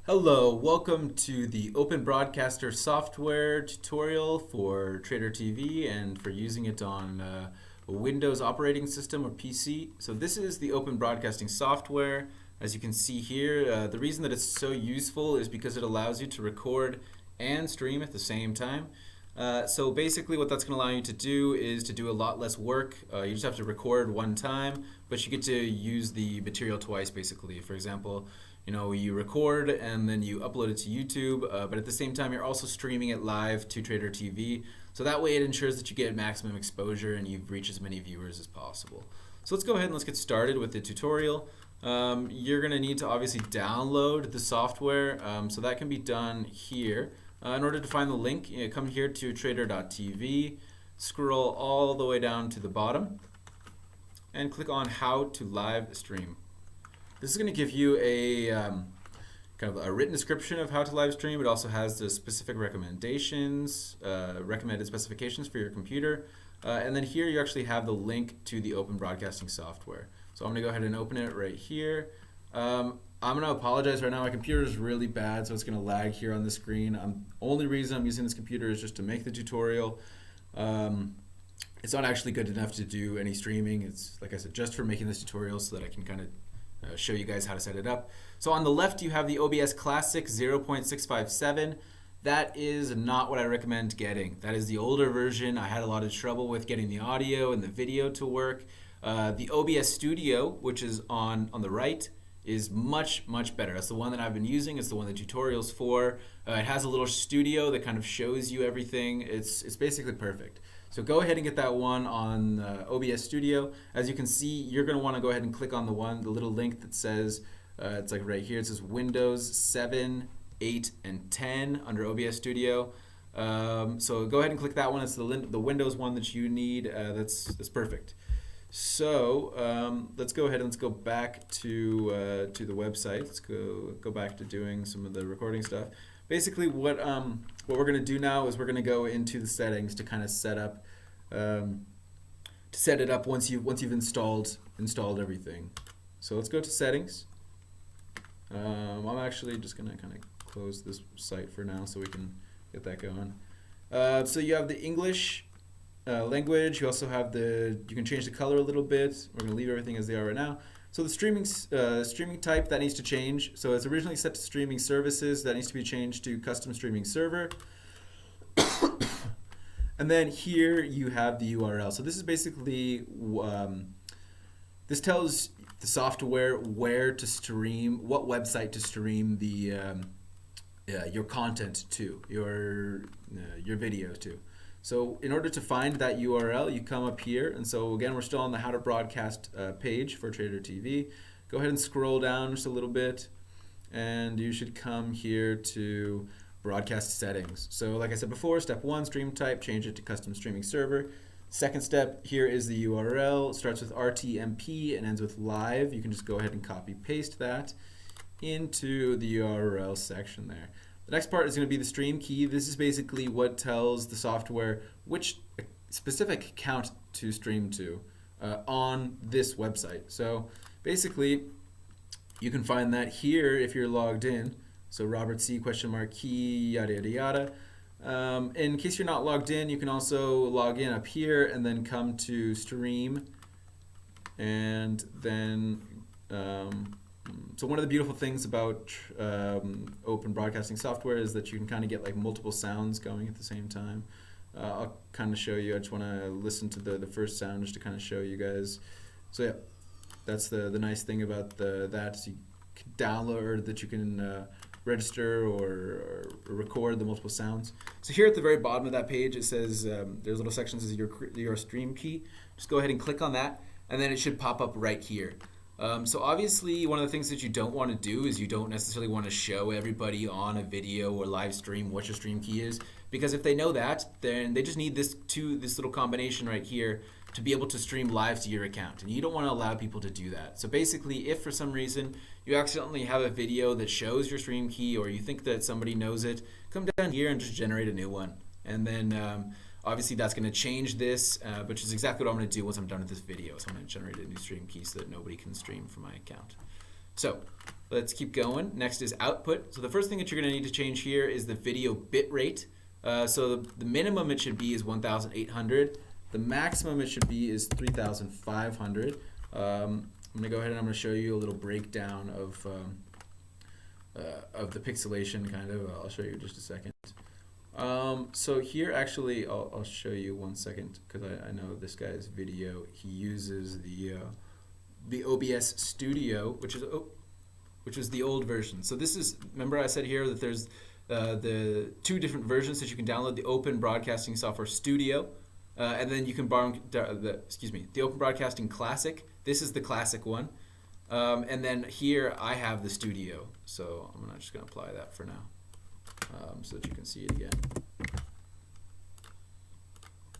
Hello, welcome to the Open Broadcaster software tutorial for Trader TV and for using it on a Windows operating system or PC. So this is the Open Broadcasting software. As you can see here, the reason that it's so useful is because it allows you to record and stream at the same time. So basically what that's going to allow you to do is to do a lot less work. You just have to record one time, but you get to use the material twice basically. For example, you record and then you upload it to YouTube, but at the same time you're also streaming it live to Trader TV. So that way it ensures that you get maximum exposure and you reach as many viewers as possible. So let's go ahead and let's get started with the tutorial. You're going to need to obviously download the software, so that can be done here. In order to find the link, come here to trader.tv, scroll all the way down to the bottom, and click on How to Live Stream. This is going to give you a kind of a written description of how to live stream. It also has the specific recommendations, recommended specifications for your computer. And then here you actually have the link to the Open Broadcasting software. So I'm going to go ahead and open it right here. I'm going to apologize right now. My computer is really bad, so it's going to lag here on the screen. Only reason I'm using this computer is just to make the tutorial. It's not actually good enough to do any streaming. It's, like I said, just for making this tutorial so that I can kind of show you guys how to set it up. So on the left you have the OBS Classic 0.657. That is not what I recommend getting. That is the older version. I had a lot of trouble with getting the audio and the video to work. The OBS Studio, which is on the right, is much better. That's the one that I've been using. It's the one the tutorial's for. It has a little studio that kind of shows you everything. It's basically perfect. So go ahead and get that one on OBS Studio. As you can see, you're going to want to go ahead and click on the little link that says, it's like right here, it says Windows 7, 8, and 10 under OBS Studio. So go ahead and click that one. It's the Windows one that you need. That's perfect. So let's go ahead and let's go back to the website. Let's go back to doing some of the recording stuff. Basically, what we're going to do now is we're going to go into the settings to kind of set it up once you've installed everything. So let's go to settings. I'm actually just going to kind of close this site for now so we can get that going. So you have the English language. You also have you can change the color a little bit. We're going to leave everything as they are right now. So the streaming type, that needs to change. So it's originally set to streaming services. That needs to be changed to custom streaming server. And then here you have the URL. So this is basically, this tells the software where to stream, what website to stream your content to, your video to. So in order to find that URL, you come up here, and so again, we're still on the How to Broadcast page for Trader TV. Go ahead and scroll down just a little bit, and you should come here to Broadcast Settings. So like I said before, step 1, stream type, change it to custom streaming server. Second step, here is the URL. It starts with RTMP and ends with live. You can just go ahead and copy paste that into the URL section there. The next part is going to be the stream key. This is basically what tells the software which specific account to stream to on this website. So basically, you can find that here if you're logged in. So Robert C !key yada yada yada. In case you're not logged in, you can also log in up here and then come to stream, and then so one of the beautiful things about open broadcasting software is that you can kind of get like multiple sounds going at the same time. I'll kind of show you. I just want to listen to the first sound just to kind of show you guys. So yeah, that's the nice thing about that. So you can download, or that you can register or record the multiple sounds. So here at the very bottom of that page, it says there's a little section that says your stream key. Just go ahead and click on that, and then it should pop up right here. So obviously one of the things that you don't want to do is you don't necessarily want to show everybody on a video or live stream what your stream key is, because if they know that, then they just need this little combination right here to be able to stream live to your account, and you don't want to allow people to do that. So basically, if for some reason you accidentally have a video that shows your stream key, or you think that somebody knows it, come down here and just generate a new one, and then obviously that's going to change this, which is exactly what I'm going to do once I'm done with this video. So I'm going to generate a new stream key so that nobody can stream from my account. So let's keep going. Next is output. So the first thing that you're going to need to change here is the video bit rate. So the minimum it should be is 1,800. The maximum it should be is 3,500. I'm going to go ahead and I'm going to show you a little breakdown of the pixelation kind of. I'll show you in just a second. So here actually, I'll show you 1 second because I know this guy's video. He uses the OBS Studio, which is the old version. So this is, remember I said here that there's the 2 different versions that you can download: the Open Broadcasting Software Studio, and then you can borrow the Open Broadcasting Classic. This is the classic one, and then here I have the Studio. So I'm just going to apply that for now. So that you can see it again.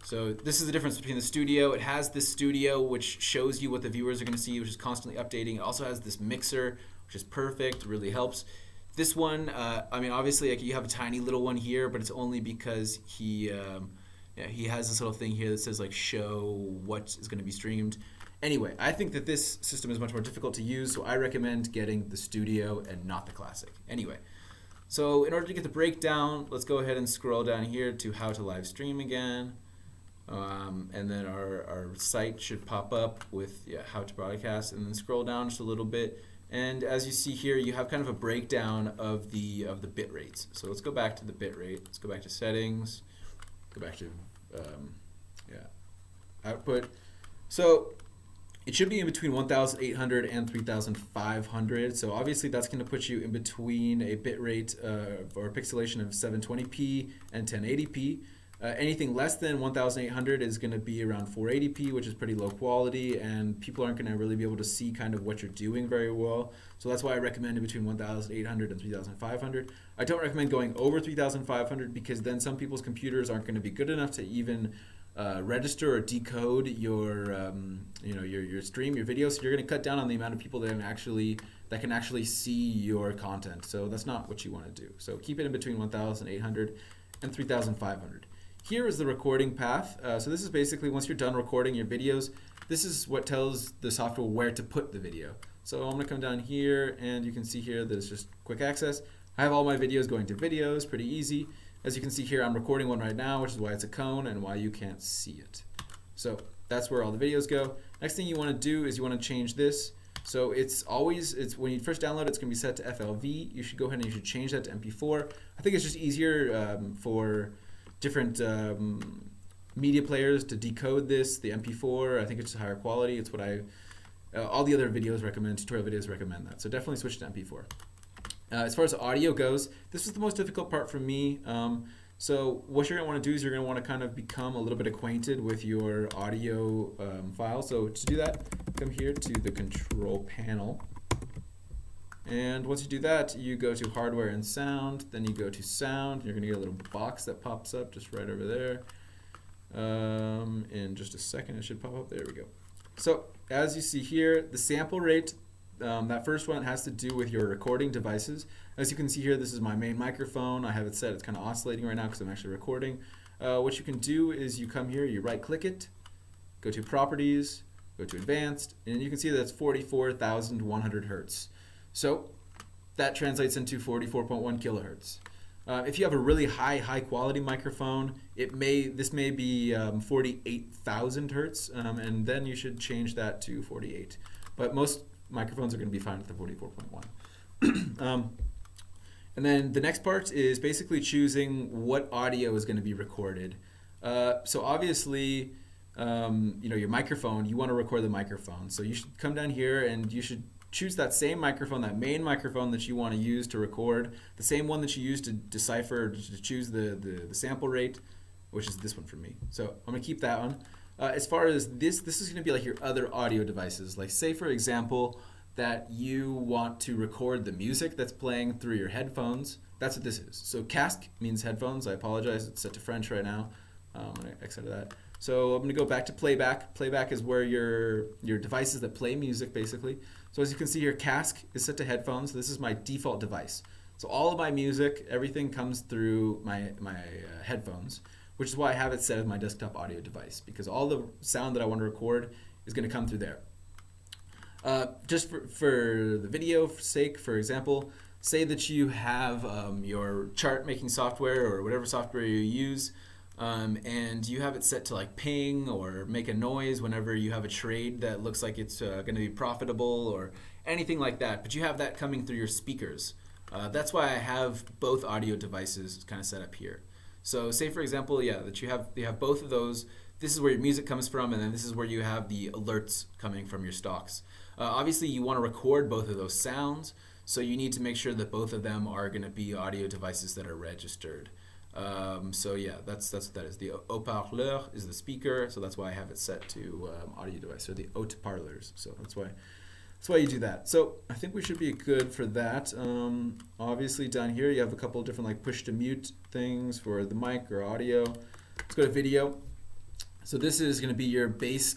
So this is the difference between the Studio. It has this Studio, which shows you what the viewers are going to see, which is constantly updating. It also has this mixer, which is perfect, really helps. This one, I mean, obviously, like, you have a tiny little one here, but it's only because he has this little thing here that says, like, show what is going to be streamed. Anyway, I think that this system is much more difficult to use, so I recommend getting the Studio and not the Classic. Anyway. So in order to get the breakdown, let's go ahead and scroll down here to how to live stream again. And then our site should pop up with how to broadcast, and then scroll down just a little bit. And as you see here, you have kind of a breakdown of the bit rates. So let's go back to the bit rate. Let's go back to settings, go back to output. So it should be in between 1,800 and 3,500. So obviously that's going to put you in between a bit rate or pixelation of 720p and 1080p. Anything less than 1,800 is going to be around 480p, which is pretty low quality, and people aren't going to really be able to see kind of what you're doing very well. So that's why I recommend it between 1,800 and 3,500. I don't recommend going over 3,500 because then some people's computers aren't going to be good enough to even register or decode your your stream, your video. So you're going to cut down on the amount of people that can actually see your content. So that's not what you want to do. So keep it in between 1,800 and 3,500. Here is the recording path. So this is basically once you're done recording your videos, this is what tells the software where to put the video. So I'm going to come down here, and you can see here that it's just quick access. I have all my videos going to videos, pretty easy. As you can see here, I'm recording one right now, which is why it's a cone and why you can't see it. So that's where all the videos go. Next thing you want to do is you want to change this. So it's when you first download it, it's going to be set to FLV. You should go ahead and you should change that to MP4. I think it's just easier for different media players to decode this, the MP4. I think it's higher quality. It's what all the other videos recommend, tutorial videos recommend that. So definitely switch to MP4. As far as audio goes, this is the most difficult part for me. So what you're going to want to do is you're going to want to kind of become a little bit acquainted with your audio file. So to do that, come here to the control panel. And once you do that, you go to hardware and sound, then you go to sound. You're going to get a little box that pops up just right over there. In just a second, it should pop up. There we go. So as you see here, the sample rate, that first one has to do with your recording devices. As you can see here, this is my main microphone. I have it set, it's kind of oscillating right now because I'm actually recording. What you can do is you come here, you right click it, go to properties, go to advanced, and you can see that it's 44,100 hertz. So that translates into 44.1 kilohertz. If you have a really high quality microphone, this may be 48,000 hertz, and then you should change that to 48. But most microphones are going to be fine with the 44.1. And then the next part is basically choosing what audio is going to be recorded. So obviously, your microphone, you want to record the microphone. So you should come down here and you should choose that same microphone, that main microphone that you want to use to record, the same one that you use to decipher, to choose the sample rate, which is this one for me. So I'm going to keep that one. As far as this is going to be like your other audio devices. Like say, for example, that you want to record the music that's playing through your headphones. That's what this is. So casque means headphones. I apologize. It's set to French right now. I'm going to exit that. So I'm going to go back to playback. Playback is where your devices that play music, basically. So as you can see here, casque is set to headphones. This is my default device. So all of my music, everything comes through my headphones, which is why I have it set as my desktop audio device, because all the sound that I want to record is going to come through there. Just for the video sake, for example, say that you have your chart making software or whatever software you use, and you have it set to like ping or make a noise whenever you have a trade that looks like it's going to be profitable or anything like that, but you have that coming through your speakers. That's why I have both audio devices kind of set up here. So say for example, that you have both of those. This is where your music comes from, and then this is where you have the alerts coming from your stocks. Obviously, you want to record both of those sounds, so you need to make sure that both of them are going to be audio devices that are registered. So yeah, that's what that is. The haut-parleur is the speaker, so that's why I have it set to audio device, or the haut-parleurs. So that's why you do that. So I think we should be good for that. Obviously down here you have a couple of different like push to mute things for the mic or audio. Let's go to video. So this is going to be your base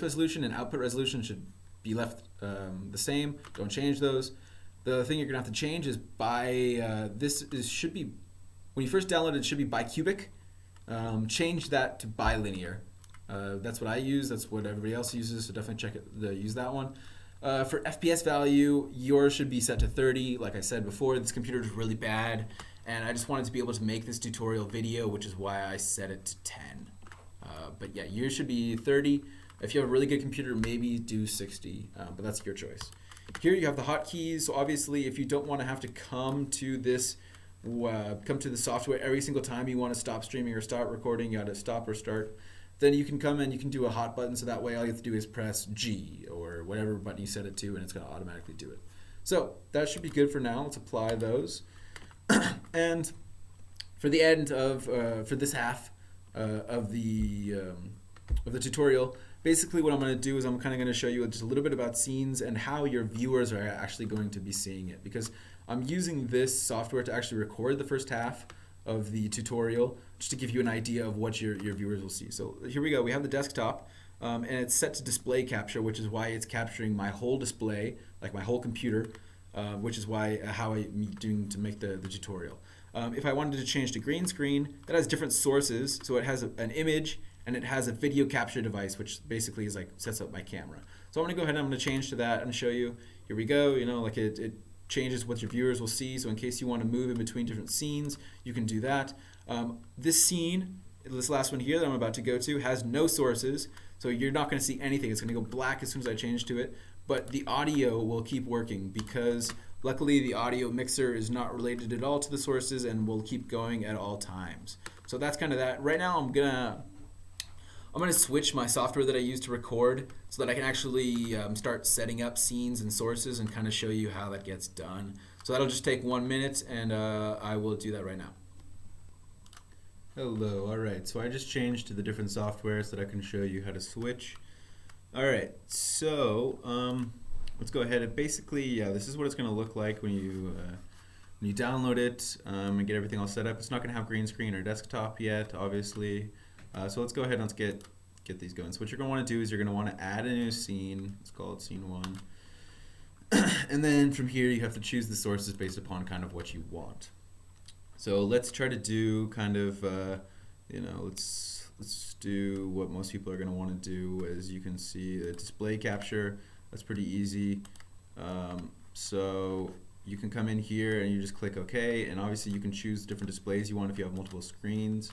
resolution and output resolution should be left the same. Don't change those. The thing you're going to have to change is should be, when you first download it should be bicubic. Change that to bilinear. That's what I use. That's what everybody else uses. So definitely use that one. For FPS value, yours should be set to 30. Like I said before, this computer is really bad, and I just wanted to be able to make this tutorial video, which is why I set it to 10. But yeah, yours should be 30. If you have a really good computer, maybe do 60, but that's your choice. Here you have the hotkeys. So obviously, if you don't want to have to come to the software every single time you want to stop streaming or start recording, you got to stop or start, then you can come and you can do a hot button, so that way all you have to do is press G or whatever button you set it to, and it's going to automatically do it. So that should be good for now. Let's apply those. And for the end of, for this half of the tutorial, basically what I'm going to do is I'm kind of going to show you just a little bit about scenes and how your viewers are actually going to be seeing it, because I'm using this software to actually record the first half of the tutorial just to give you an idea of what your viewers will see. So here we go. We have the desktop, and it's set to display capture, which is why it's capturing my whole display, like my whole computer, which is how I'm doing to make the tutorial. If I wanted to change to green screen, that has different sources. So it has an image and it has a video capture device, which basically is like sets up my camera. So I'm gonna go ahead and I'm gonna change to that and show you. Here we go. You know, like it changes what your viewers will see. So in case you want to move in between different scenes, you can do that. This scene, this last one here that I'm about to go to, has no sources. So you're not going to see anything. It's going to go black as soon as I change to it. But the audio will keep working because luckily the audio mixer is not related at all to the sources and will keep going at all times. So that's kind of that. Right now I'm gonna switch my software that I use to record so that I can actually start setting up scenes and sources and kind of show you how that gets done. So that'll just take 1 minute, and I will do that right now. Hello, alright, so I just changed to the different software so that I can show you how to switch. Alright, so let's go ahead and basically, this is what it's going to look like when you download it and get everything all set up. It's not going to have green screen or desktop yet, obviously. So let's go ahead and let's get these going. So what you're going to want to do is you're going to want to add a new scene. Let's call it scene 1. And then from here you have to choose the sources based upon kind of what you want. So let's try to do kind of, let's do what most people are going to want to do. As you can see, the display capture, that's pretty easy. So you can come in here and you just click OK, and obviously you can choose different displays you want if you have multiple screens.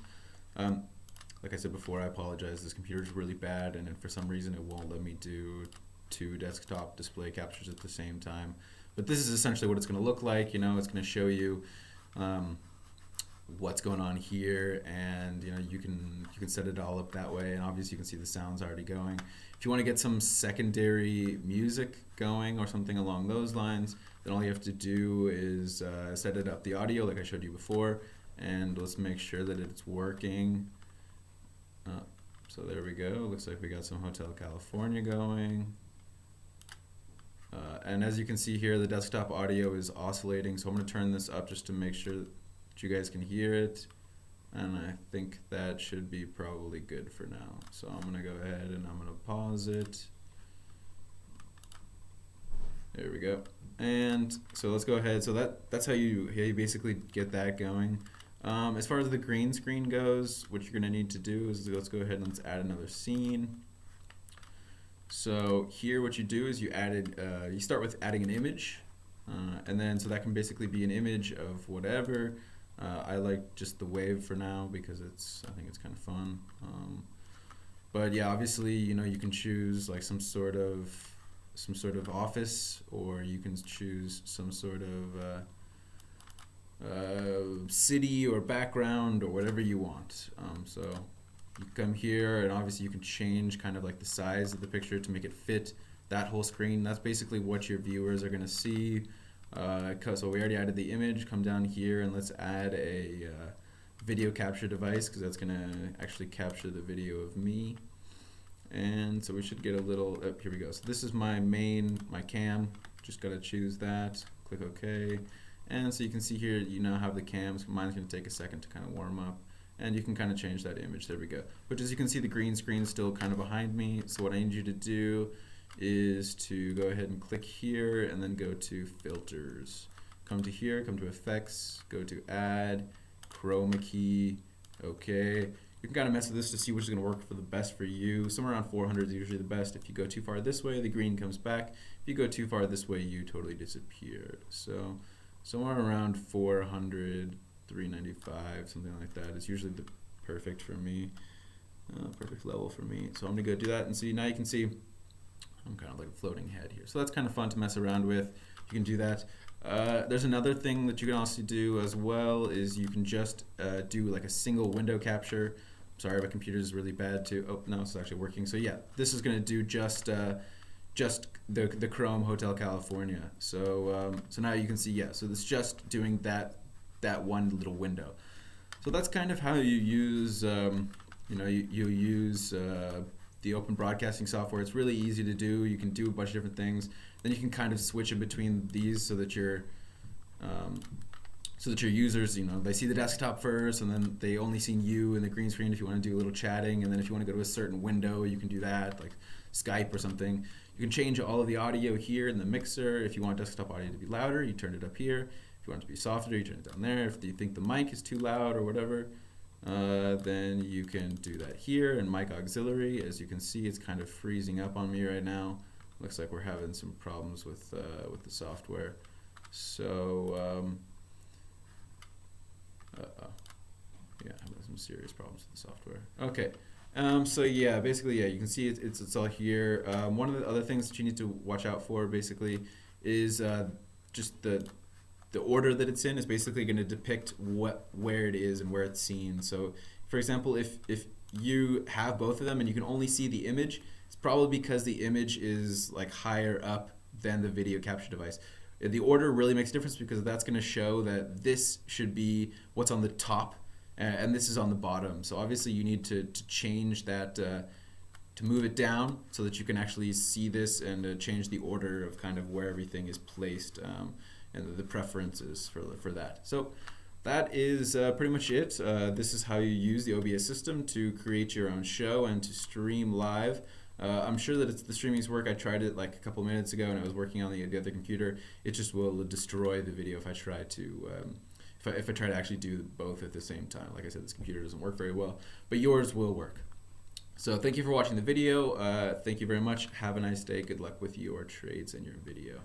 Like I said before, I apologize, this computer is really bad, and for some reason it won't let me do 2 desktop display captures at the same time. But this is essentially what it's going to look like. It's going to show you what's going on here, and you can set it all up that way, and obviously you can see the sounds already going. If you want to get some secondary music going or something along those lines, then all you have to do is set it up the audio like I showed you before, and let's make sure that it's working. So there we go. Looks like we got some Hotel California going. And as you can see here, the desktop audio is oscillating, so I'm going to turn this up just to make sure that you guys can hear it. And I think that should be probably good for now. So I'm going to go ahead and I'm going to pause it. There we go. And so let's go ahead. So that's how you basically get that going. As far as the green screen goes, what you're going to need to do is let's go ahead and let's add another scene. So here what you do is you start with adding an image, and then so that can basically be an image of whatever. I like just the wave for now because I think it's kind of fun. But yeah, obviously, you can choose like some sort of office, or you can choose some sort of city or background or whatever you want. So you come here, and obviously you can change kind of like the size of the picture to make it fit that whole screen. That's basically what your viewers are going to see. So we already added the image. Come down here and let's add a video capture device, because that's going to actually capture the video of me. And so we should get a little, here we go. So this is my cam. Just got to choose that, click OK. And so you can see here, you now have the cams. Mine's going to take a second to kind of warm up. And you can kind of change that image. There we go. But as you can see, the green screen is still kind of behind me. So what I need you to do is to go ahead and click here and then go to filters. Come to here, come to effects, go to add, chroma key, okay. You can kind of mess with this to see which is going to work for the best for you. Somewhere around 400 is usually the best. If you go too far this way, the green comes back. If you go too far this way, you totally disappear. So somewhere around 400, 395, something like that is usually the perfect for me, perfect level for me. So I'm going to go do that and see. Now you can see I'm kind of like a floating head here. So that's kind of fun to mess around with. You can do that. There's another thing that you can also do as well, is you can just do like a single window capture. Sorry, my computer is really bad too. Oh, no, it's actually working. So yeah, this is going to do just the Chrome Hotel California. So so now you can see, yeah, so it's just doing that one little window. So that's kind of how you use you use the open broadcasting software. It's really easy to do. You can do a bunch of different things. Then you can kind of switch in between these so that your users, they see the desktop first, and then they only see you in the green screen if you want to do a little chatting. And then if you want to go to a certain window, you can do that, like Skype or something. You can change all of the audio here in the mixer. If you want desktop audio to be louder, you turn it up here. If you want it to be softer, you turn it down there. If you think the mic is too loud or whatever, then you can do that here. And mic auxiliary, as you can see, it's kind of freezing up on me right now. Looks like we're having some problems with the software. So yeah, I'm having some serious problems with the software. Okay. So yeah, basically, yeah, you can see it's all here. One of the other things that you need to watch out for, basically, is just the order that it's in is basically going to depict where it is and where it's seen. So, for example, if you have both of them and you can only see the image, it's probably because the image is like higher up than the video capture device. The order really makes a difference, because that's going to show that this should be what's on the top and this is on the bottom. So obviously you need to change that, to move it down so that you can actually see this, and change the order of kind of where everything is placed, and the preferences for that. So that is pretty much it. This is how you use the OBS system to create your own show and to stream live. I'm sure that the streamings work. I tried it like a couple minutes ago, and I was working on the other computer. It just will destroy the video if I try to if I try to actually do both at the same time. Like I said, this computer doesn't work very well, but yours will work. So thank you for watching the video. Thank you very much. Have a nice day. Good luck with your trades and your video.